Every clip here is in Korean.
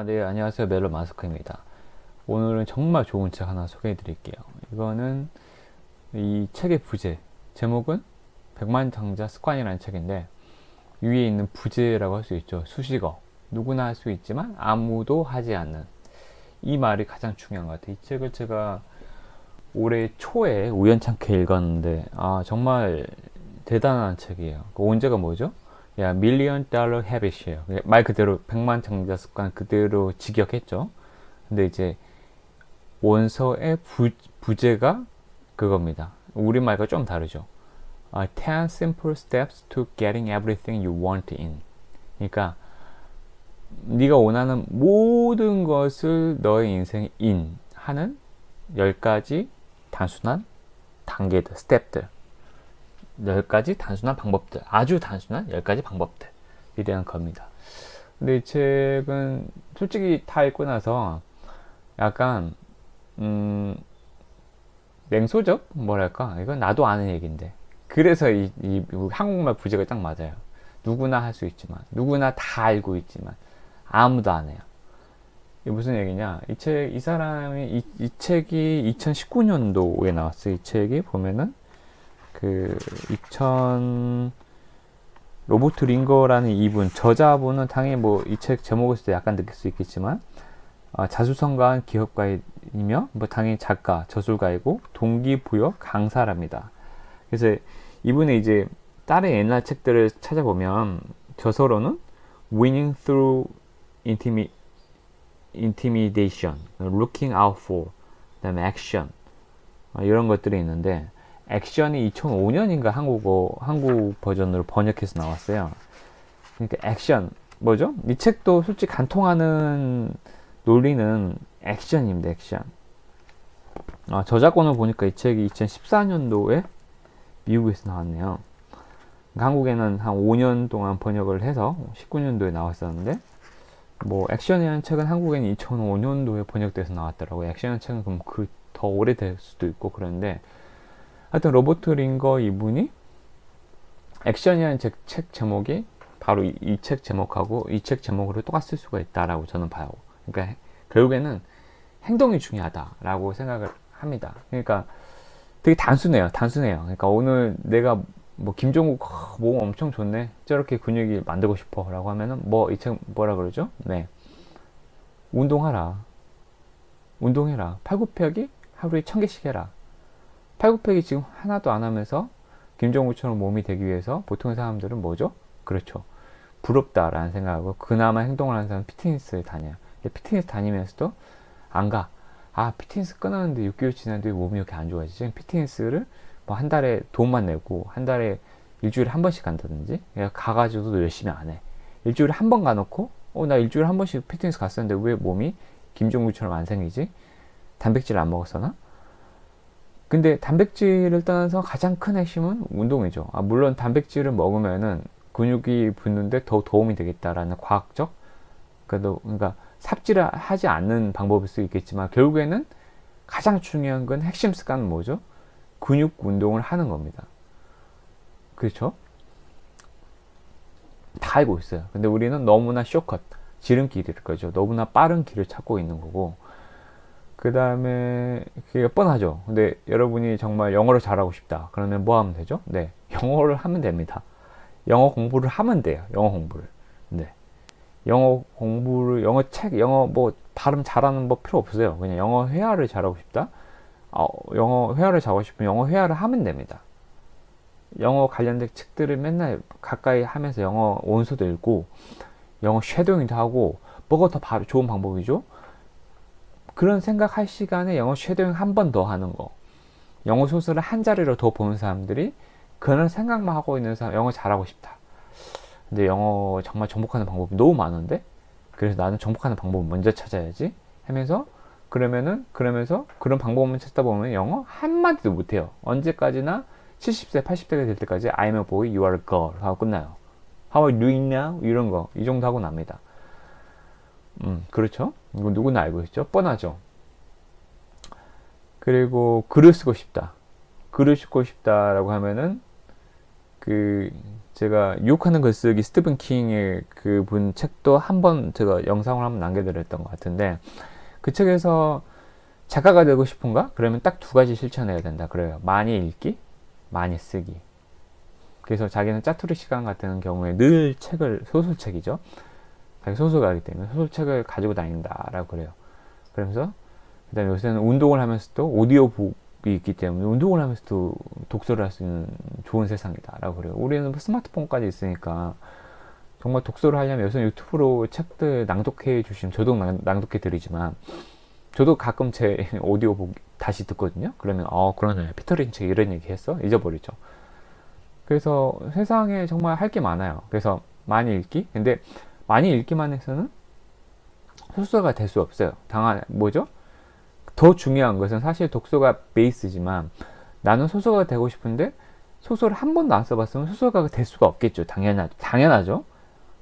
네, 안녕하세요. 멜로 마스크입니다. 오늘은 정말 좋은 책 하나 소개해 드릴게요. 이거는 이 책의 부제, 제목은 백만장자 습관이라는 책인데, 위에 있는 부제라고 할 수 있죠. 수식어. 누구나 할 수 있지만 아무도 하지 않는. 이 말이 가장 중요한 것 같아요. 이 책을 제가 올해 초에 우연찮게 읽었는데, 정말 대단한 책이에요. 그 원제가 뭐죠? 야, 밀리언 달러 헤빗이에요. 말 그대로 백만장자 습관 그대로 직역했죠. 근데 이제 원서의 부제가 그겁니다. 우리말과 좀 다르죠. 10 simple steps to getting everything you want in. 그러니까 네가 원하는 모든 것을 너의 인생에 in 하는 10가지 단순한 단계들, 스텝들. 10가지 단순한 방법들. 아주 단순한 10가지 방법들에 대한 겁니다. 근데 이 책은 솔직히 다 읽고 나서 약간 냉소적? 뭐랄까? 이건 나도 아는 얘기인데. 그래서 이 한국말 부제가 딱 맞아요. 누구나 할 수 있지만, 누구나 다 알고 있지만, 아무도 안 해요. 이게 무슨 얘기냐? 이 사람이, 이 책이 2019년도에 나왔어요. 이 책이 보면은, 2000, 로버트 링거라는 이분, 저자분은 당연히 뭐 이 책 제목에서도 약간 느낄 수 있겠지만, 자수성가한 기업가이며 뭐 당연히 작가, 저술가이고 동기부여 강사랍니다. 그래서 이분의 이제 다른 옛날 책들을 찾아보면 저서로는 Winning Through Intimidation, Looking Out For, 그다음에 Action 이런 것들이 있는데 액션이 2005년인가 한국 버전으로 번역해서 나왔어요. 그러니까 액션 뭐죠? 이 책도 솔직히 간통하는 논리는 액션입니다. 액션. 저작권을 보니까 이 책이 2014년도에 미국에서 나왔네요. 한국에는 한 5년 동안 번역을 해서 19년도에 나왔었는데 뭐 액션이라는 책은 한국에는 2005년도에 번역돼서 나왔더라고요. 액션이라는 책은 그럼 더 오래될 수도 있고 그런데 하여튼 로버트 링거 이분이 액션이라는 책 제목이 바로 이 책 제목하고 이 책 제목으로 똑같을 수가 있다라고 저는 봐요. 그러니까 결국에는 행동이 중요하다라고 생각을 합니다. 그러니까 되게 단순해요. 그러니까 오늘 내가 뭐 김종국 몸 엄청 좋네. 저렇게 근육이 만들고 싶어라고 하면은 뭐 이 책 뭐라 그러죠? 네, 운동하라. 운동해라. 팔굽혀펴기 하루에 1000개씩 해라. 팔굽혀펴기 지금 하나도 안 하면서 김종국처럼 몸이 되기 위해서 보통 사람들은 뭐죠? 그렇죠. 부럽다라는 생각하고 그나마 행동을 하는 사람은 피트니스를 다녀요. 피트니스 다니면서도 안 가. 피트니스 끊었는데 6개월 지났는데 몸이 이렇게 안 좋아지지? 피트니스를 뭐 한 달에 돈만 내고 한 달에 일주일에 한 번씩 간다든지 가가지고도 열심히 안 해. 일주일에 한 번 가놓고 나 일주일에 한 번씩 피트니스 갔었는데 왜 몸이 김종국처럼 안 생기지? 단백질 안 먹었었나? 근데 단백질을 떠나서 가장 큰 핵심은 운동이죠. 물론 단백질을 먹으면은 근육이 붙는데 더 도움이 되겠다라는 과학적, 그러니까 삽질을 하지 않는 방법일 수 있겠지만 결국에는 가장 중요한 건 핵심 습관은 뭐죠? 근육 운동을 하는 겁니다. 그렇죠? 다 알고 있어요. 근데 우리는 너무나 쇼컷, 지름길일 거죠. 너무나 빠른 길을 찾고 있는 거고 그 다음에 그게 뻔하죠. 근데 여러분이 정말 영어를 잘하고 싶다. 그러면 뭐 하면 되죠? 네, 영어를 하면 됩니다. 영어 공부를 하면 돼요. 영어 공부를. 네. 영어 뭐 발음 잘하는 법 필요 없어요. 그냥 영어 회화를 잘하고 싶다. 영어 회화를 잘하고 싶으면 영어 회화를 하면 됩니다. 영어 관련된 책들을 맨날 가까이 하면서 영어 원서도 읽고 영어 쉐도잉도 하고 뭐가 더 좋은 방법이죠? 그런 생각할 시간에 영어 쉐도잉 한 번 더 하는 거. 영어 소설을 한 자리로 더 보는 사람들이 그런 생각만 하고 있는 사람 영어 잘하고 싶다. 근데 영어 정말 정복하는 방법이 너무 많은데 그래서 나는 정복하는 방법을 먼저 찾아야지 하면서 그러면서 그런 방법만 찾다 보면 영어 한마디도 못해요. 언제까지나 70세 80세가 될 때까지 I'm a boy, you are a girl 하고 끝나요. How are you doing now? 이런 거 이 정도 하고 납니다. 그렇죠? 이거 누구나 알고 있죠? 뻔하죠? 그리고 글을 쓰고 싶다. 글을 쓰고 싶다라고 하면은 제가 유혹하는 글쓰기 스티븐 킹의 그분 책도 한번 제가 영상을 한번 남겨드렸던 것 같은데, 그 책에서 작가가 되고 싶은가? 그러면 딱 두 가지 실천해야 된다 그래요. 많이 읽기, 많이 쓰기. 그래서 자기는 짜투리 시간 같은 경우에 늘 소설책이죠. 자기 소설가이기 때문에 소설책을 가지고 다닌다라고 그래요. 그러면서 그다음에 요새는 운동을 하면서도 오디오북이 있기 때문에 운동을 하면서도 독서를 할 수 있는 좋은 세상이다라고 그래요. 우리는 스마트폰까지 있으니까 정말 독서를 하려면 요새 유튜브로 책들 낭독해 주시면 저도 낭독해 드리지만, 저도 가끔 제 오디오북 다시 듣거든요. 그러면 그러네, 피터 린치 이런 얘기 했어? 잊어버리죠. 그래서 세상에 정말 할 게 많아요. 그래서 많이 읽기. 근데 많이 읽기만 해서는 소설가 될 수 없어요. 뭐죠? 더 중요한 것은 사실 독서가 베이스지만, 나는 소설가가 되고 싶은데 소설을 한 번도 안 써봤으면 소설가가 될 수가 없겠죠. 당연하죠.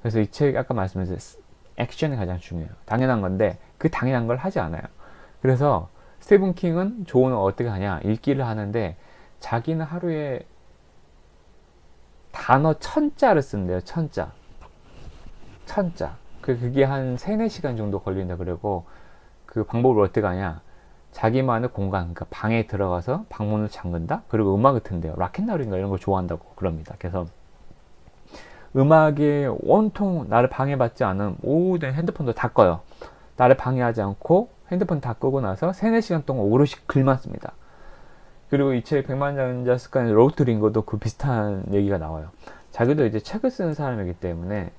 그래서 이 책 아까 말씀드렸듯이 액션이 가장 중요해요. 당연한 건데 그 당연한 걸 하지 않아요. 그래서 스티븐 킹은 조언을 어떻게 하냐, 읽기를 하는데 자기는 하루에 단어 1000자를 쓴대요. 1000자. 그게 한 3-4시간 정도 걸린다 그러고, 그 방법을 어떻게 하냐, 자기만의 공간, 그러니까 방에 들어가서 방문을 잠근다? 그리고 음악을 튼대요. 락앤롤인가 이런 걸 좋아한다고 그럽니다. 그래서 음악에 온통 나를 방해받지 않은 모든 핸드폰도 다 꺼요. 나를 방해하지 않고 핸드폰 다 끄고 나서 3-4시간 동안 오롯이 글만 씁니다. 그리고 이 책 백만장자 습관의 로드 투 링거도 그 비슷한 얘기가 나와요. 자기도 이제 책을 쓰는 사람이기 때문에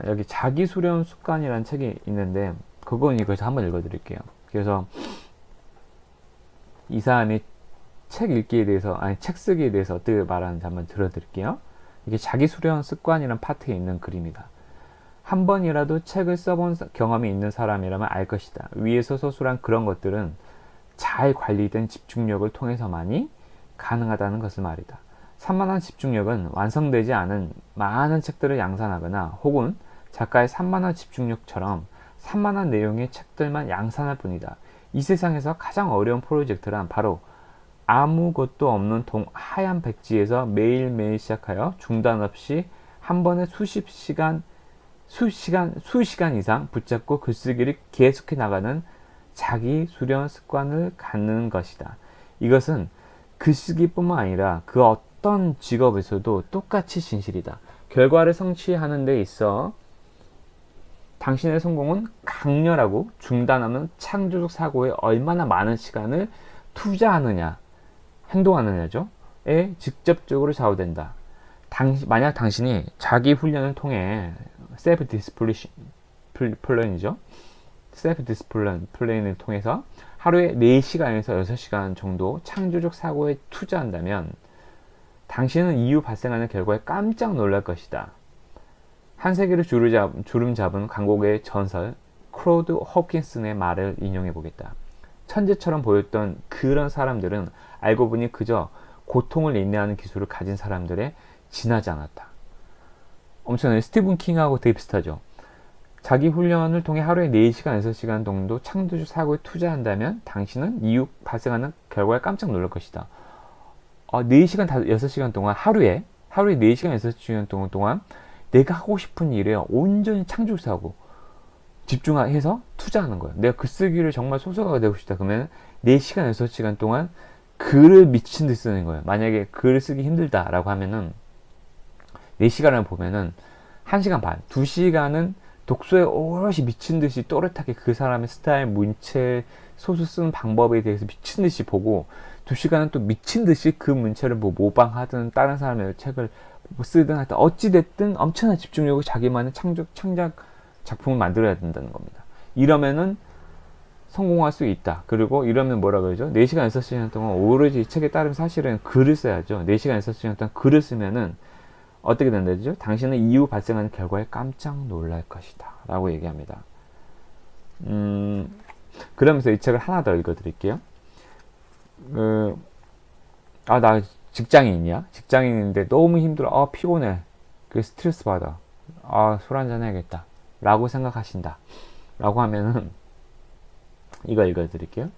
여기 자기 수련 습관이라는 책이 있는데, 그건 이거에서 한번 읽어드릴게요. 그래서 이 사람이 책 읽기에 대해서, 책 쓰기에 대해서 어떻게 말하는지 한번 들어드릴게요. 이게 자기 수련 습관이라는 파트에 있는 글입니다. 한 번이라도 책을 써본 경험이 있는 사람이라면 알 것이다. 위에서 서술한 그런 것들은 잘 관리된 집중력을 통해서만이 가능하다는 것을 말이다. 산만한 집중력은 완성되지 않은 많은 책들을 양산하거나 혹은 작가의 산만한 집중력처럼 산만한 내용의 책들만 양산할 뿐이다. 이 세상에서 가장 어려운 프로젝트란 바로 아무것도 없는 하얀 백지에서 매일매일 시작하여 중단 없이 한 번에 수시간 이상 붙잡고 글쓰기를 계속해 나가는 자기 수련 습관을 갖는 것이다. 이것은 글쓰기뿐만 아니라 그 어떤 직업에서도 똑같이 진실이다. 결과를 성취하는 데 있어 당신의 성공은 강렬하고 중단 없는 창조적 사고에 얼마나 많은 시간을 투자하느냐, 행동하느냐에 직접적으로 좌우된다. 만약 당신이 자기 훈련을 통해 셀프 디스플레인을 통해서 하루에 4시간에서 6시간 정도 창조적 사고에 투자한다면 당신은 이후 발생하는 결과에 깜짝 놀랄 것이다. 한 세기를 주름 잡은 강국의 전설 크로드 호킨슨의 말을 인용해 보겠다. 천재처럼 보였던 그런 사람들은 알고 보니 그저 고통을 인내하는 기술을 가진 사람들에 지나지 않았다. 엄청나요. 스티븐 킹하고 되게 비슷하죠. 자기 훈련을 통해 하루에 4시간, 6시간 정도 창조적 사고에 투자한다면 당신은 이후 발생하는 결과에 깜짝 놀랄 것이다. 4시간, 6시간 동안 하루에 4시간, 6시간 동안 내가 하고 싶은 일에 온전히 창조적 사고 집중해서 투자하는 거예요. 내가 글쓰기를 정말 소설가가 되고 싶다 그러면 4시간, 6시간 동안 글을 미친 듯이 쓰는 거예요. 만약에 글을 쓰기 힘들다라고 하면은 4시간을 보면은 1시간 반, 2시간은 독서에 오롯이 미친 듯이 또렷하게 그 사람의 스타일, 문체, 소설 쓰는 방법에 대해서 미친 듯이 보고 2시간은 또 미친 듯이 그 문체를 모방하든 다른 사람의 책을 쓰든 하여튼 어찌됐든 엄청난 집중력을 자기만의 창작 작품을 만들어야 된다는 겁니다. 이러면은 성공할 수 있다. 그리고 이러면 뭐라 그러죠? 4시간, 6시간 동안 오로지 이 책에 따르면 사실은 글을 써야죠. 4시간, 6시간 동안 글을 쓰면은 어떻게 된다죠? 당신은 이후 발생하는 결과에 깜짝 놀랄 것이다. 라고 얘기합니다. 그러면서 이 책을 하나 더 읽어드릴게요. 나 직장인이야? 직장인인데 너무 힘들어. 피곤해. 스트레스 받아. 술 한잔 해야겠다. 라고 생각하신다. 라고 하면은 이거 읽어드릴게요.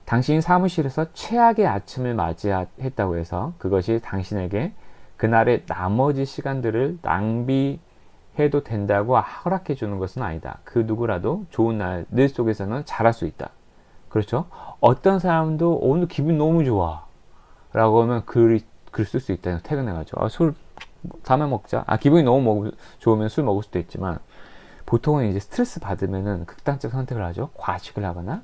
당신이 사무실에서 최악의 아침을 맞이했다고 해서 그것이 당신에게 그날의 나머지 시간들을 낭비해도 된다고 허락해 주는 것은 아니다. 그 누구라도 좋은 날 속에서는 잘할 수 있다. 그렇죠? 어떤 사람도 오늘 기분 너무 좋아 라고 하면 글 쓸 수 있다. 퇴근해가지고 술 다음에 먹자. 기분이 너무 좋으면 술 먹을 수도 있지만 보통은 이제 스트레스 받으면은 극단적 선택을 하죠. 과식을 하거나.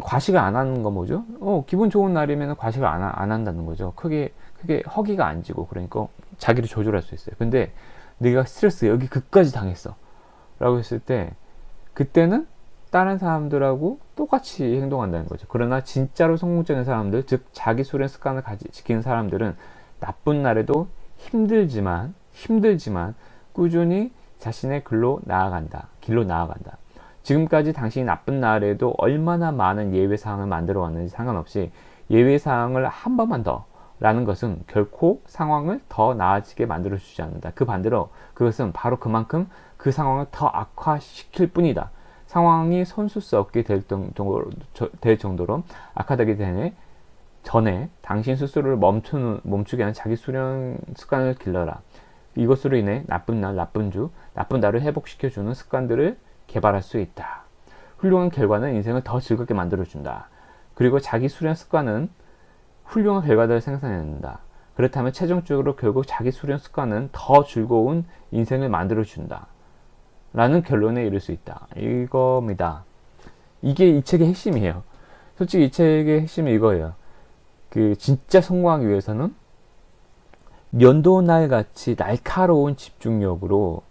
과식을 안 하는 건 뭐죠? 기분 좋은 날이면 과식을 안 한다는 거죠. 크게 허기가 안 지고, 그러니까 자기를 조절할 수 있어요. 근데 내가 스트레스 여기 끝까지 당했어 라고 했을 때, 그때는 다른 사람들하고 똑같이 행동한다는 거죠. 그러나 진짜로 성공적인 사람들, 즉 자기 수련 습관을 지키는 사람들은 나쁜 날에도 힘들지만 꾸준히 자신의 길로 나아간다. 지금까지 당신이 나쁜 날에도 얼마나 많은 예외사항을 만들어 왔는지 상관없이 예외사항을 한 번만 더 라는 것은 결코 상황을 더 나아지게 만들어 주지 않는다. 그 반대로 그것은 바로 그만큼 그 상황을 더 악화시킬 뿐이다. 상황이 손쓸 수 없게 될 정도로 악화되기 전에 당신 스스로를 멈추게 하는 자기 수련 습관을 길러라. 이것으로 인해 나쁜 날, 나쁜 날을 회복시켜주는 습관들을 개발할 수 있다. 훌륭한 결과는 인생을 더 즐겁게 만들어준다. 그리고 자기 수련 습관은 훌륭한 결과들을 생산해낸다. 그렇다면 최종적으로 결국 자기 수련 습관은 더 즐거운 인생을 만들어준다. 라는 결론에 이를 수 있다. 이겁니다. 이게 이 책의 핵심이에요. 솔직히 이 책의 핵심은 이거예요. 진짜 성공하기 위해서는 연도날 같이 날카로운 집중력으로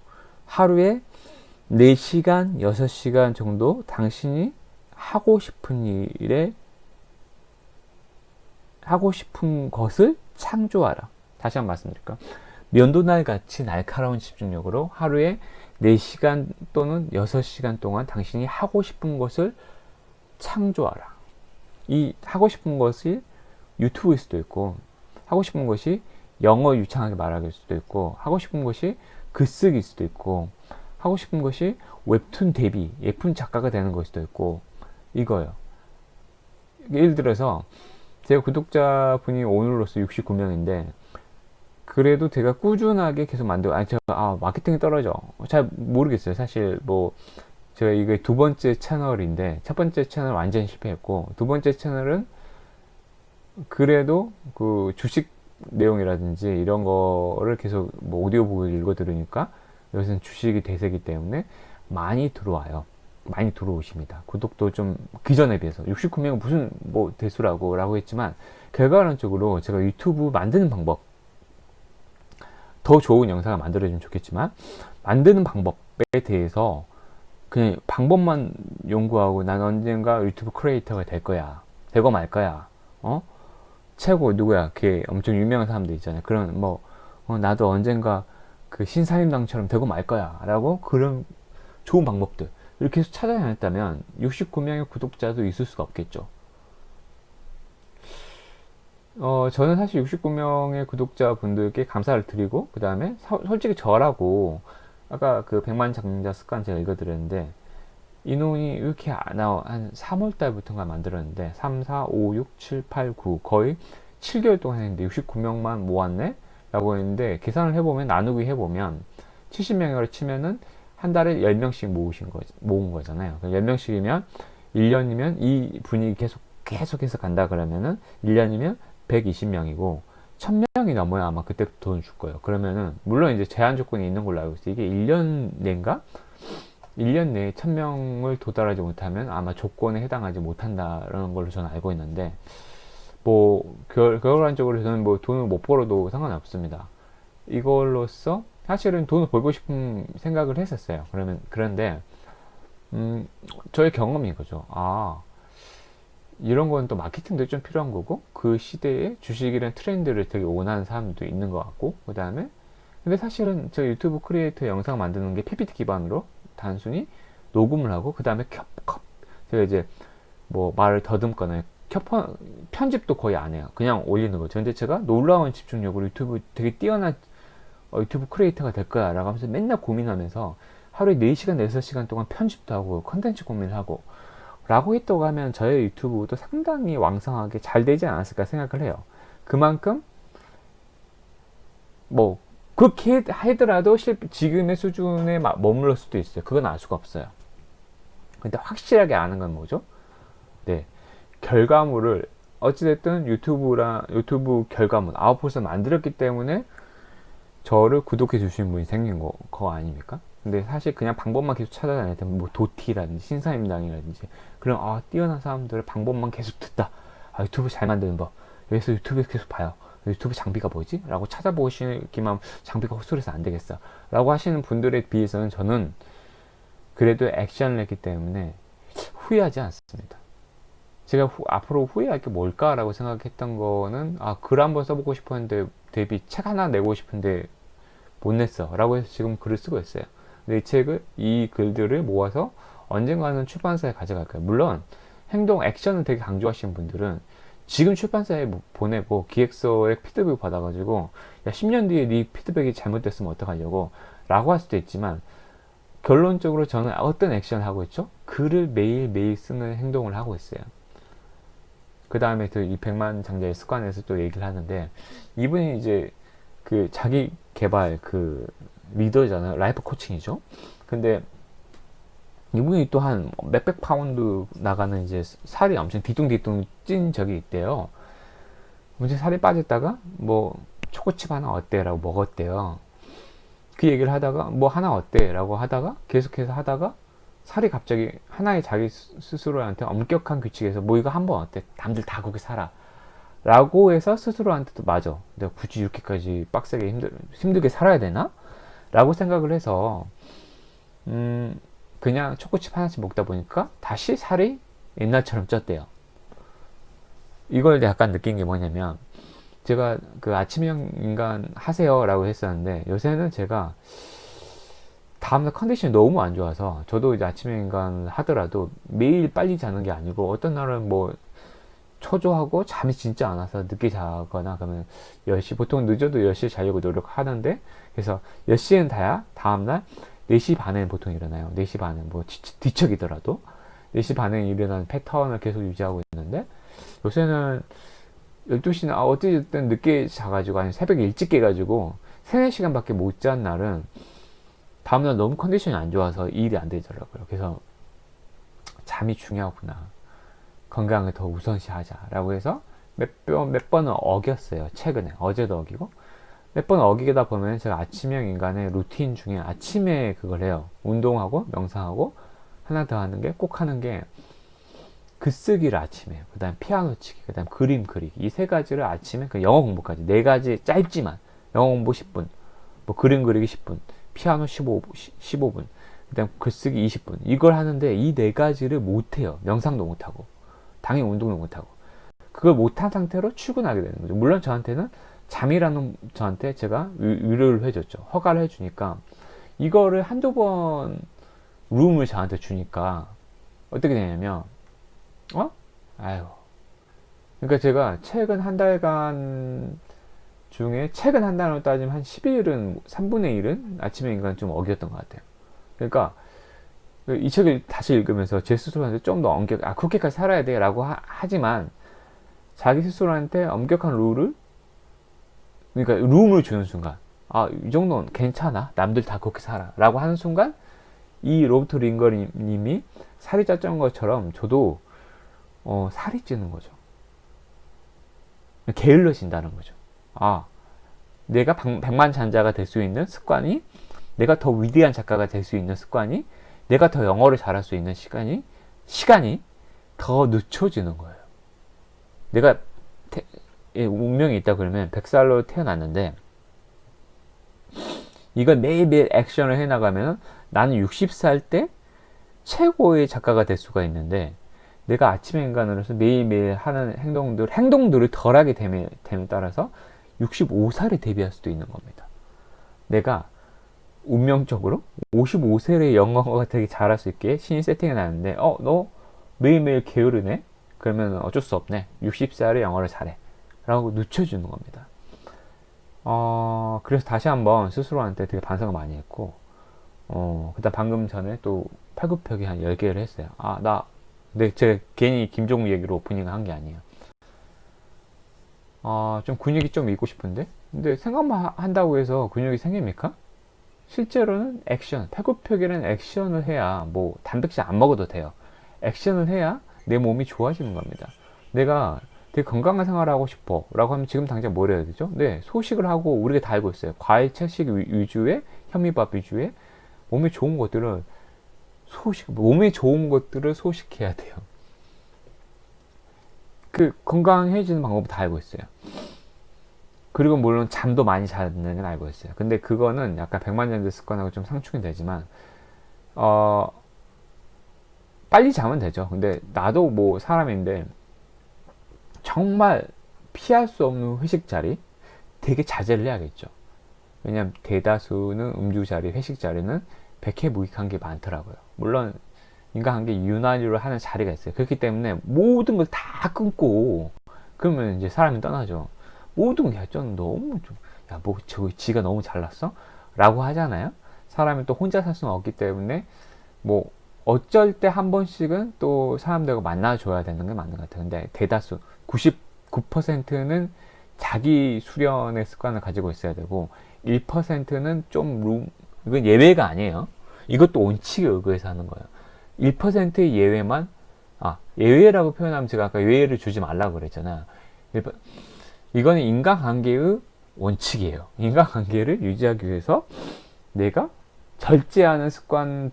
하루에 4시간, 6시간 정도 당신이 하고 싶은 것을 창조하라. 다시 한번 말씀드릴까요? 면도날 같이 날카로운 집중력으로 하루에 4시간 또는 6시간 동안 당신이 하고 싶은 것을 창조하라. 이 하고 싶은 것이 유튜브일 수도 있고, 하고 싶은 것이 영어 유창하게 말하기일 수도 있고, 하고 싶은 것이 글쓰기일 수도 있고, 하고 싶은 것이 웹툰 데뷔, 예쁜 작가가 되는 것일 수도 있고, 이거예요. 예를 들어서 제 구독자분이 오늘로써 69명인데 그래도 제가 꾸준하게 계속 제가 마케팅이 떨어져. 잘 모르겠어요. 사실 제가 이게 두 번째 채널인데 첫 번째 채널 완전히 실패했고, 두 번째 채널은 그래도 그 주식 내용이라든지 이런 거를 계속 오디오북을 읽어 들으니까 여기서는 주식이 대세기 때문에 많이 들어와요. 많이 들어오십니다. 구독도 좀 그전에 비해서 69명은 무슨 대수라고 했지만 결과론적으로 제가 유튜브 만드는 방법, 더 좋은 영상을 만들어주면 좋겠지만 만드는 방법에 대해서 그냥 방법만 연구하고 난 언젠가 유튜브 크리에이터가 될 거야, 되고 말 거야, 최고 누구야, 걔 엄청 유명한 사람들 있잖아요. 그런 나도 언젠가 그 신사임당처럼 되고 말 거야 라고, 그런 좋은 방법들 이렇게 해서 찾아다녔다면 69명의 구독자도 있을 수가 없겠죠. 저는 사실 69명의 구독자분들께 감사를 드리고, 그 다음에 솔직히 저라고 아까 그 100만 장자 습관 제가 읽어드렸는데, 인원이 이렇게 한 3월달부터가 만들었는데 3, 4, 5, 6, 7, 8, 9 거의 7개월 동안 했는데 69명만 모았네? 라고 했는데, 계산을 해보면, 나누기 해보면 70명이라고 치면은 한 달에 10명씩 모은 거잖아요. 10명씩이면 1년이면 이 분위기 계속해서 간다 그러면은 1년이면 120명이고 1000명이 넘어야 아마 그때 돈을 줄 거예요. 그러면은 물론 이제 제한 조건이 있는 걸로 알고 있어요. 이게 1년 내인가? 1년 내에 1000명을 도달하지 못하면 아마 조건에 해당하지 못한다라는 걸로 저는 알고 있는데, 결과론적으로 저는 돈을 못 벌어도 상관없습니다. 이걸로써 사실은 돈을 벌고 싶은 생각을 했었어요. 그런데 저의 경험이 이거죠. 이런 건 또 마케팅도 좀 필요한 거고, 그 시대에 주식이라는 트렌드를 되게 원하는 사람들도 있는 것 같고, 그 다음에 근데 사실은 저 유튜브 크리에이터 영상 만드는 게 PPT 기반으로 단순히 녹음을 하고, 그 다음에 제가 이제 말을 더듬거나 편집도 거의 안 해요. 그냥 올리는 거죠. 근데 제가 놀라운 집중력으로 유튜브 되게 뛰어난 유튜브 크리에이터가 될 거야 라고 하면서 맨날 고민하면서 하루에 4시간, 6시간 동안 편집도 하고 컨텐츠 고민을 하고, 라고 했다고 하면 저의 유튜브도 상당히 왕성하게 잘 되지 않았을까 생각을 해요. 그만큼 뭐 그렇게 하더라도 지금의 수준에 머물러 수도 있어요. 그건 알 수가 없어요. 근데 확실하게 아는 건 뭐죠? 네, 결과물을 어찌됐든 유튜브 결과물 아웃풋을 만들었기 때문에 저를 구독해 주신 분이 생긴 거 아닙니까? 근데 사실 그냥 방법만 계속 찾아다닐 때 뭐 도티라든지 신사임당이라든지 그런 뛰어난 사람들의 방법만 계속 듣다. 유튜브 잘 만드는 법. 여기서 유튜브에서 계속 봐요. 유튜브 장비가 뭐지? 라고 찾아보시기만 장비가 헛소리해서 안 되겠어. 라고 하시는 분들에 비해서는 저는 그래도 액션을 했기 때문에 후회하지 않습니다. 제가 앞으로 후회할 게 뭘까라고 생각했던 거는 글 한번 써보고 싶었는데 대비 책 하나 내고 싶은데 못 냈어 라고 해서 지금 글을 쓰고 있어요. 근데 이 글들을 모아서 언젠가는 출판사에 가져갈 거예요. 물론 행동 액션을 되게 강조하시는 분들은 지금 출판사에 보내고 기획서에 피드백 받아가지고 10년 뒤에 네 피드백이 잘못됐으면 어떡하려고 라고 할 수도 있지만, 결론적으로 저는 어떤 액션을 하고 있죠? 글을 매일매일 쓰는 행동을 하고 있어요. 그 다음에 이 100만 장자의 습관에서 또 얘기를 하는데, 이분이 이제 그 자기 개발 리더잖아요. 라이프 코칭이죠. 근데 이분이 또 한 몇백 파운드 나가는 이제 살이 엄청 뒤뚱뒤뚱 찐 적이 있대요. 문제 살이 빠졌다가 뭐 초코칩 하나 어때? 라고 먹었대요. 그 얘기를 하다가 뭐 하나 어때? 라고 하다가 계속해서 하다가 살이 갑자기 하나의 자기 스스로한테 엄격한 규칙에서 뭐 이거 한번 어때? 남들 다 그렇게 살아. 라고 해서 스스로한테도 맞아. 내가 굳이 이렇게까지 빡세게 힘들게 살아야 되나? 라고 생각을 해서 그냥 초코칩 하나씩 먹다 보니까 다시 살이 옛날처럼 쪘대요. 이걸 약간 느낀 게 뭐냐면, 제가 그 아침형 인간 하세요 라고 했었는데, 요새는 제가 다음날 컨디션이 너무 안 좋아서, 저도 이제 아침형 인간 하더라도 매일 빨리 자는 게 아니고 어떤 날은 뭐 초조하고 잠이 진짜 안 와서 늦게 자거나 그러면 10시, 보통 늦어도 10시에 자려고 노력하는데, 그래서 10시엔 자야 다음날 4시 반에 보통 일어나요. 4시 반에 뭐 뒤척이더라도 4시 반에 일어나는 패턴을 계속 유지하고 있는데, 요새는 12시는 어쨌든 늦게 자가지고 아니 새벽에 일찍 깨가지고 3, 4시간 밖에 못 잔 날은 다음날 너무 컨디션이 안 좋아서 일이 안 되더라고요. 그래서 잠이 중요하구나, 건강을 더 우선시하자 라고 해서 몇 번은 어겼어요. 최근에 어제도 어기고 몇 번 어기다 보면 제가 아침형 인간의 루틴 중에 아침에 그걸 해요. 운동하고 명상하고 하나 더 하는 게, 꼭 하는 게 글쓰기를 아침에 해요. 그 다음 피아노 치기, 그 다음 그림 그리기. 이 세 가지를 아침에, 그 영어 공부까지 네 가지 짧지만, 영어 공부 10분, 뭐 그림 그리기 10분, 피아노 15분, 그 다음 글쓰기 20분. 이걸 하는데 이 네 가지를 못해요. 명상도 못하고 당연히 운동도 못하고. 그걸 못한 상태로 출근하게 되는 거죠. 물론 저한테는 잠이라는, 저한테 제가 위로를 해줬죠. 허가를 해주니까, 이거를 한두 번 룸을 저한테 주니까 어떻게 되냐면, 그러니까 제가 최근 한 달간 중에, 최근 한 달로 따지면 한 10일은, 3분의 1은 아침에 인간 좀 어겼던 것 같아요. 그러니까 이 책을 다시 읽으면서 제 스스로한테 좀 더 그렇게까지 살아야 돼 라고 하지만, 자기 스스로한테 엄격한 룰을, 그러니까 룸을 주는 순간, 이 정도는 괜찮아, 남들 다 그렇게 살아 라고 하는 순간, 이 로버트 링거님이 살이 쪘던 것처럼 저도 살이 찌는 거죠. 게을러진다는 거죠. 내가 100만 잔자가 될 수 있는 습관이, 내가 더 위대한 작가가 될 수 있는 습관이, 내가 더 영어를 잘할 수 있는 시간이 더 늦춰지는 거예요. 내가 운명이 있다 그러면 100살로 태어났는데, 이걸 매일매일 액션을 해나가면 나는 60살 때 최고의 작가가 될 수가 있는데, 내가 아침에 인간으로서 매일매일 하는 행동들을 덜하게 됨에 따라서 65살에 데뷔할 수도 있는 겁니다. 내가 운명적으로 55세에 영어가 되게 잘할 수 있게 신이 세팅해 놨는데, 너 매일매일 게으르네? 그러면 어쩔 수 없네. 60살에 영어를 잘해 라고 늦춰주는 겁니다. 그래서 다시 한번 스스로한테 되게 반성을 많이 했고, 그다음 방금 전에 또 팔굽혀펴기 한 10개를 했어요. 나 근데 제가 괜히 김종국 얘기로 오프닝을 한 게 아니에요. 좀 근육이 좀 있고 싶은데, 근데 생각만 한다고 해서 근육이 생깁니까? 실제로는 액션, 팔굽혀펴기는 액션을 해야, 뭐 단백질 안 먹어도 돼요. 액션을 해야 내 몸이 좋아지는 겁니다. 내가 되게 건강한 생활을 하고 싶어 라고 하면 지금 당장 뭘 해야 되죠? 네, 소식을 하고, 우리가 다 알고 있어요. 과일, 채식 위주의, 현미밥 위주의 몸에 좋은 것들을 몸에 좋은 것들을 소식해야 돼요. 그 건강해지는 방법을 다 알고 있어요. 그리고 물론 잠도 많이 자는 건 알고 있어요. 근데 그거는 약간 백만장자 습관하고 좀 상충이 되지만, 어, 빨리 자면 되죠. 근데 나도 뭐 사람인데 정말 피할 수 없는 회식 자리 되게 자제를 해야겠죠. 왜냐면 대다수는 음주 자리, 회식 자리는 백해무익한 게 많더라고요. 물론 인간관계 유난히로 하는 자리가 있어요. 그렇기 때문에 모든 걸 다 끊고 그러면 이제 사람이 떠나죠. 모든 게 좀 너무 좀, 야, 뭐 저 지가 너무 잘났어? 라고 하잖아요. 사람이 또 혼자 살 수는 없기 때문에 뭐 어쩔 때 한 번씩은 또 사람들과 만나줘야 되는 게 맞는 것 같아요. 근데 대다수 99%는 자기 수련의 습관을 가지고 있어야 되고 1%는 좀 이건 예외가 아니에요. 이것도 원칙에 의거해서 하는 거예요. 1%의 예외만, 예외라고 표현하면 제가 아까 예외를 주지 말라고 그랬잖아. 이거는 인간관계의 원칙이에요. 인간관계를 유지하기 위해서 내가 절제하는 습관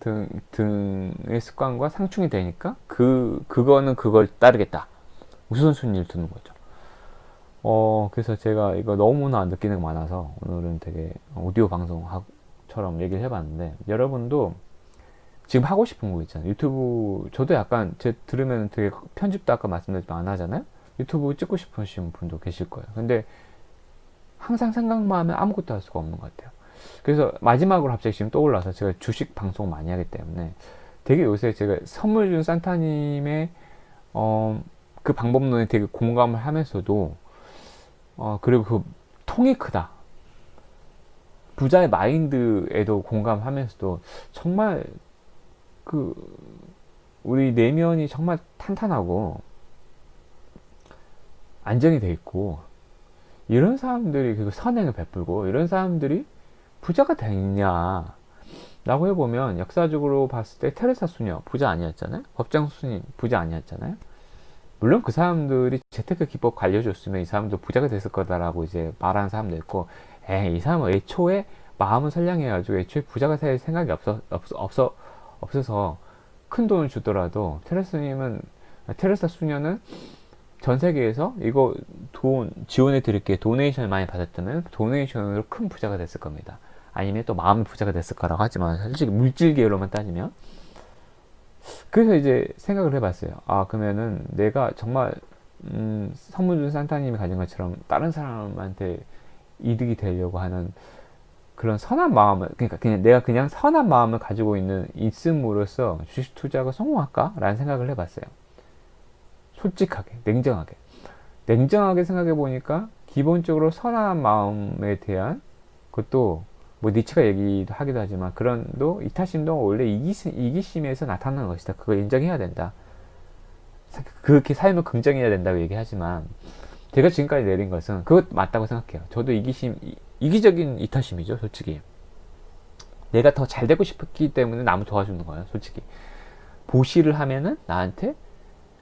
등의 습관과 상충이 되니까 그거는 그걸 따르겠다. 우선순위를 두는 거죠. 그래서 제가 이거 너무나 느끼는 게 많아서 오늘은 되게 오디오 방송처럼 얘기를 해봤는데, 여러분도 지금 하고 싶은 거 있잖아요. 유튜브, 저도 약간 들으면 되게 편집도 아까 말씀드렸지만 안 하잖아요. 유튜브 찍고 싶으신 분도 계실 거예요. 근데 항상 생각만 하면 아무것도 할 수가 없는 것 같아요. 그래서 마지막으로 갑자기 지금 떠올라서, 제가 주식 방송 많이 하기 때문에 되게 요새 제가 선물 준 산타님의 그 방법론에 되게 공감을 하면서도, 그리고 그 통이 크다, 부자의 마인드에도 공감하면서도 정말 그 우리 내면이 정말 탄탄하고 안정이 돼 있고, 이런 사람들이 그 선행을 베풀고 이런 사람들이 부자가 됐냐 라고 해보면, 역사적으로 봤을 때 테레사 수녀 부자 아니었잖아요. 법장 스님 부자 아니었잖아요. 물론 그 사람들이 재테크 기법 알려줬으면 이 사람도 부자가 됐을 거다라고 이제 말하는 사람도 있고, 이 사람은 애초에 마음은 선량해가지고 애초에 부자가 될 생각이 없어서 큰 돈을 주더라도, 테레사 수녀는 전 세계에서 이거 돈 지원해 드릴게 도네이션을 많이 받았다면 도네이션으로 큰 부자가 됐을 겁니다. 아니면 또 마음의 부자가 됐을 거라고 하지만, 솔직히 물질계로만 따지면. 그래서 이제 생각을 해봤어요. 그러면은 내가 정말 선물 준 산타님이 가진 것처럼 다른 사람한테 이득이 되려고 하는 그런 선한 마음을, 그러니까 내가 그냥 선한 마음을 가지고 있음으로써 주식 투자가 성공할까라는 생각을 해봤어요. 솔직하게, 냉정하게 생각해 보니까 기본적으로 선한 마음에 대한 것도, 뭐 니츠가 얘기도 하기도 하지만, 그런도 이타심도 원래 이기심에서 나타나는 것이다. 그걸 인정해야 된다. 그렇게 삶을 긍정해야 된다고 얘기하지만, 제가 지금까지 내린 것은 그것 맞다고 생각해요. 저도 이기적인 이타심이죠, 솔직히. 내가 더 잘 되고 싶었기 때문에 남을 도와주는 거예요, 솔직히. 보시를 하면은 나한테,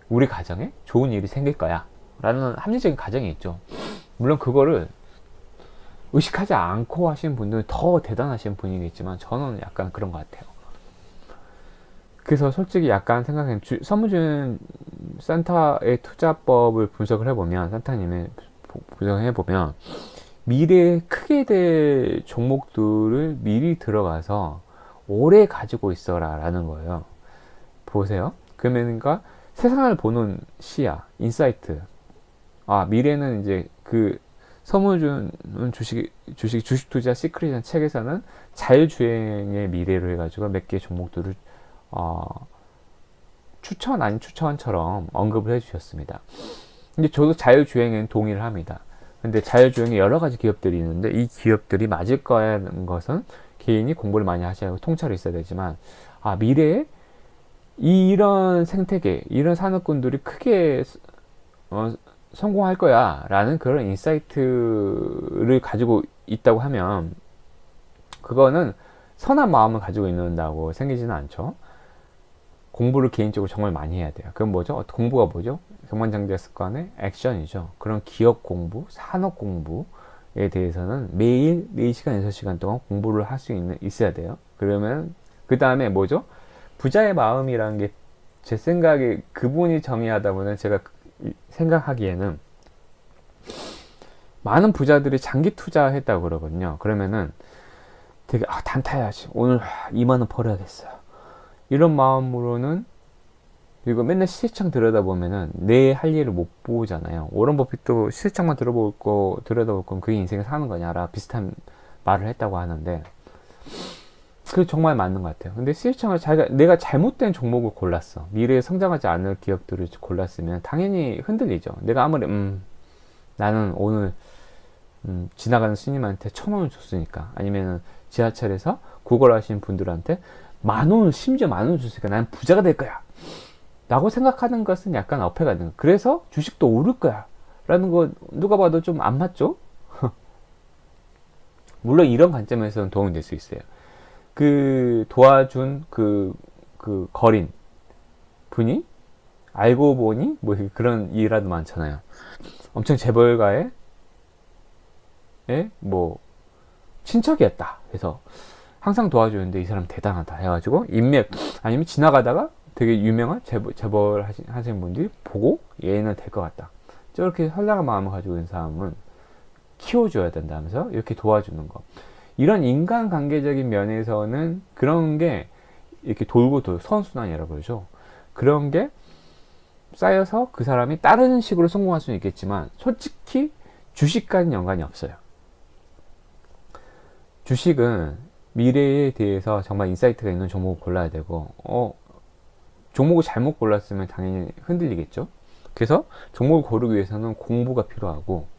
우리 가정에 좋은 일이 생길 거야 라는 합리적인 가정이 있죠. 물론 그거를 의식하지 않고 하시는 분들은 더 대단하신 분이겠지만, 저는 약간 그런 것 같아요. 그래서 솔직히 약간 생각해, 선물 준 산타의 투자법을 분석을 해보면, 산타님의 분석을 해보면, 미래에 크게 될 종목들을 미리 들어가서 오래 가지고 있어라 라는 거예요. 보세요. 그러니까 세상을 보는 시야, 인사이트. 미래는 이제 그 선물 준 주식 투자 시크릿이라는 책에서는 자율주행의 미래로 해가지고 몇 개 종목들을 추천 아닌 추천처럼 언급을 해주셨습니다. 근데 저도 자율주행에는 동의를 합니다. 근데 자율주행에 여러 가지 기업들이 있는데, 이 기업들이 맞을 거라는 것은 개인이 공부를 많이 하셔야 하고 통찰이 있어야 되지만, 미래에 이런 생태계, 이런 산업군들이 크게 성공할 거야 라는 그런 인사이트를 가지고 있다고 하면 그거는 선한 마음을 가지고 있는다고 생기지는 않죠. 공부를 개인적으로 정말 많이 해야 돼요. 그건 뭐죠? 공부가 뭐죠? 경만장자 습관의 액션이죠. 그런 기업 공부, 산업 공부에 대해서는 매일 4시간, 6시간 동안 공부를 할 수 있어야 돼요. 그러면 그 다음에 뭐죠? 부자의 마음이라는 게 제 생각에 그분이 정의하다 보면 제가 생각하기에는 많은 부자들이 장기 투자했다고 그러거든요. 그러면은 되게 단타야지. 오늘 2만원 벌어야겠어요. 이런 마음으로는 그리고 맨날 시세창 들여다보면은 내 할 일을 못 보잖아요. 오런 버핏도 시세창만 들여다볼 건 그게 인생을 사는 거냐라 비슷한 말을 했다고 하는데 그게 정말 맞는 것 같아요. 근데 시세창을 내가 잘못된 종목을 골랐어. 미래에 성장하지 않을 기업들을 골랐으면 당연히 흔들리죠. 내가 아무리 나는 오늘 지나가는 스님한테 1,000원을 줬으니까 아니면은 지하철에서 구걸하시는 분들한테 10,000원 심지어 10,000원 줬으니까 나는 부자가 될 거야 라고 생각하는 것은 약간 어폐가 되는 거야. 그래서 주식도 오를 거야 라는 거 누가 봐도 좀 안 맞죠? 물론 이런 관점에서는 도움이 될 수 있어요. 그 도와준 그 거린 분이 알고 보니 뭐 그런 일화도 많잖아요. 엄청 재벌가의 뭐 친척이었다. 그래서 항상 도와주는데 이 사람 대단하다 해가지고 인맥 아니면 지나가다가 되게 유명한 재벌 하시는 분들이 보고 얘는 될 것 같다. 저렇게 선량한 마음을 가지고 있는 사람은 키워줘야 된다면서 이렇게 도와주는 거. 이런 인간관계적인 면에서는 그런 게 이렇게 돌고 선순환이라고 그러죠. 그런 게 쌓여서 그 사람이 다른 식으로 성공할 수는 있겠지만 솔직히 주식과는 연관이 없어요. 주식은 미래에 대해서 정말 인사이트가 있는 종목을 골라야 되고 종목을 잘못 골랐으면 당연히 흔들리겠죠. 그래서 종목을 고르기 위해서는 공부가 필요하고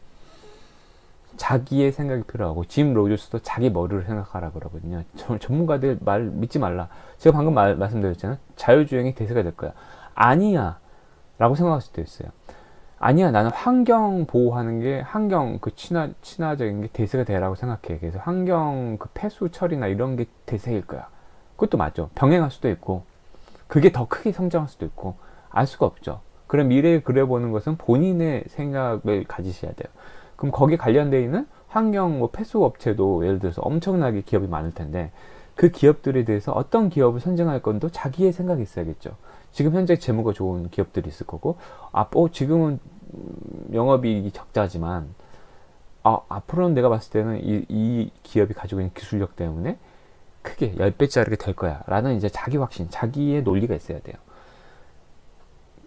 자기의 생각이 필요하고 짐 로저스도 자기 머리를 생각하라 그러거든요. 전문가들 말 믿지 말라. 제가 방금 말씀드렸잖아요. 자유주행이 대세가 될 거야. 아니야 라고 생각할 수도 있어요. 아니야 나는 환경 보호하는 게 환경 그 친화적인 게 대세가 되라고 생각해. 그래서 환경 그 폐수 처리나 이런 게 대세일 거야. 그것도 맞죠. 병행할 수도 있고 그게 더 크게 성장할 수도 있고 알 수가 없죠. 그런 미래를 그려보는 것은 본인의 생각을 가지셔야 돼요. 그럼 거기에 관련되어 있는 환경 뭐 폐수 업체도 예를 들어서 엄청나게 기업이 많을 텐데 그 기업들에 대해서 어떤 기업을 선정할 건도 자기의 생각이 있어야겠죠. 지금 현재 재무가 좋은 기업들이 있을 거고 지금은 영업이익이 적자지만 앞으로는 내가 봤을 때는 이 기업이 가지고 있는 기술력 때문에 크게 10배짜리가 될 거야 라는 이제 자기 확신, 자기의 논리가 있어야 돼요.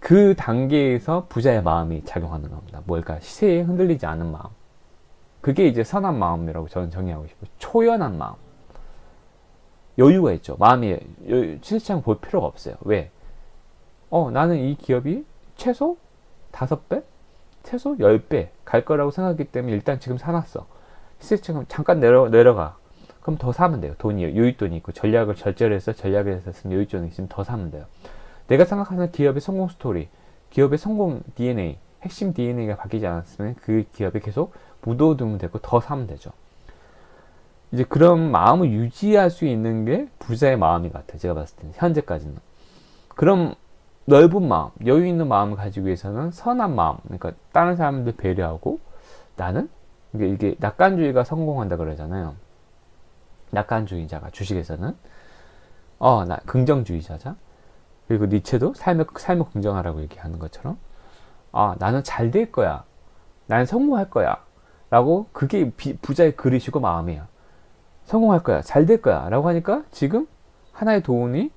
그 단계에서 부자의 마음이 작용하는 겁니다. 뭘까? 시세에 흔들리지 않은 마음. 그게 이제 선한 마음이라고 저는 정의하고 싶어요. 초연한 마음. 여유가 있죠. 마음이 시세창 볼 필요가 없어요. 왜? 나는 이 기업이 최소 5배? 최소 10배 갈 거라고 생각하기 때문에 일단 지금 사놨어. 시세창 잠깐 내려가. 그럼 더 사면 돼요. 유입돈이 있고 전략을 절제해서 전략에서 쓰면 유입돈이 있으면 더 사면 돼요. 내가 생각하는 기업의 성공 스토리, 기업의 성공 DNA, 핵심 DNA가 바뀌지 않았으면 그 기업에 계속 묻어두면 되고 더 사면 되죠. 이제 그런 마음을 유지할 수 있는 게 부자의 마음인 것 같아요. 제가 봤을 때는 현재까지는. 그럼 넓은 마음, 여유 있는 마음을 가지기 위해서는 선한 마음, 그러니까 다른 사람들 배려하고 나는 이게 낙관주의가 성공한다 그러잖아요. 낙관주의자가 주식에서는 나 긍정주의자자. 그리고 니체도 삶을 긍정하라고 얘기하는 것처럼 나는 잘 될 거야. 나는 성공할 거야. 라고 그게 부자의 그릇이고 마음이야. 성공할 거야. 잘 될 거야. 라고 하니까 지금 하나의 돈이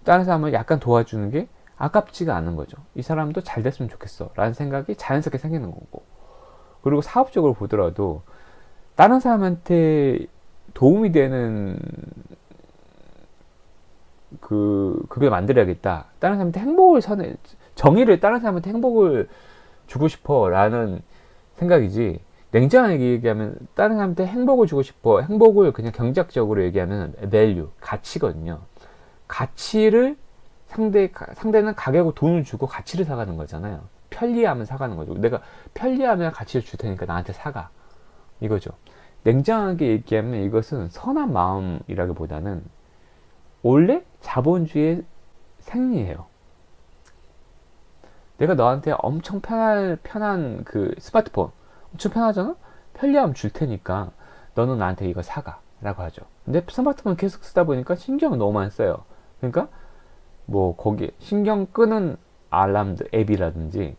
다른 사람을 약간 도와주는 게 아깝지가 않은 거죠. 이 사람도 잘 됐으면 좋겠어. 라는 생각이 자연스럽게 생기는 거고. 그리고 사업적으로 보더라도 다른 사람한테 도움이 되는 그걸 만들어야겠다. 다른 사람한테 정의를 다른 사람한테 행복을 주고 싶어 라는 생각이지, 냉정하게 얘기하면 다른 사람한테 행복을 주고 싶어. 행복을 그냥 경제학적으로 얘기하면 value, 가치거든요. 가치를 상대는 가격을 돈을 주고 가치를 사가는 거잖아요. 편리함을 사가는 거죠. 내가 편리하면 가치를 줄 테니까 나한테 사가. 이거죠. 냉정하게 얘기하면 이것은 선한 마음이라기보다는 원래 자본주의의 생리예요. 내가 너한테 엄청 편한 그 스마트폰 엄청 편하잖아? 편리함 줄 테니까 너는 나한테 이거 사가 라고 하죠. 근데 스마트폰 계속 쓰다 보니까 신경을 너무 많이 써요. 그러니까 뭐 거기 신경 끄는 알람들 앱이라든지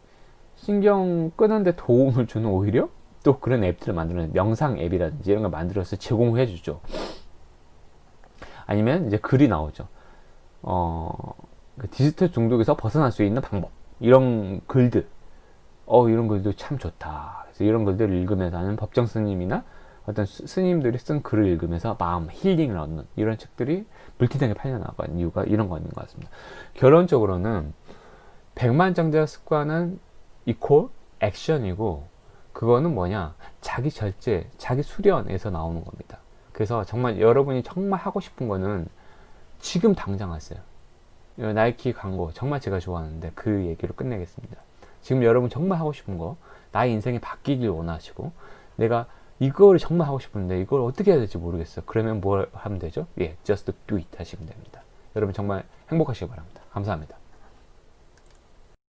신경 끄는데 도움을 주는 오히려 또 그런 앱들을 만드는 명상 앱이라든지 이런 걸 만들어서 제공해 주죠. 아니면 이제 글이 나오죠. 그 디지털 중독에서 벗어날 수 있는 방법 이런 글들 이런 글도 참 좋다. 그래서 이런 글들을 읽으면서 하는 법정 스님이나 어떤 스님들이 쓴 글을 읽으면서 마음 힐링을 얻는 이런 책들이 물티나게 팔려나간 이유가 이런 거 있는 것 같습니다. 결론적으로는 백만장자 습관은 이퀄 액션이고 그거는 뭐냐 자기 절제, 자기 수련에서 나오는 겁니다. 그래서 정말 여러분이 정말 하고 싶은 거는 지금 당장 하세요. 나이키 광고 정말 제가 좋아하는데 그 얘기로 끝내겠습니다. 지금 여러분 정말 하고 싶은 거 나의 인생이 바뀌길 원하시고 내가 이거를 정말 하고 싶은데 이걸 어떻게 해야 될지 모르겠어. 그러면 뭘 하면 되죠? just do it 하시면 됩니다. 여러분 정말 행복하시기 바랍니다. 감사합니다.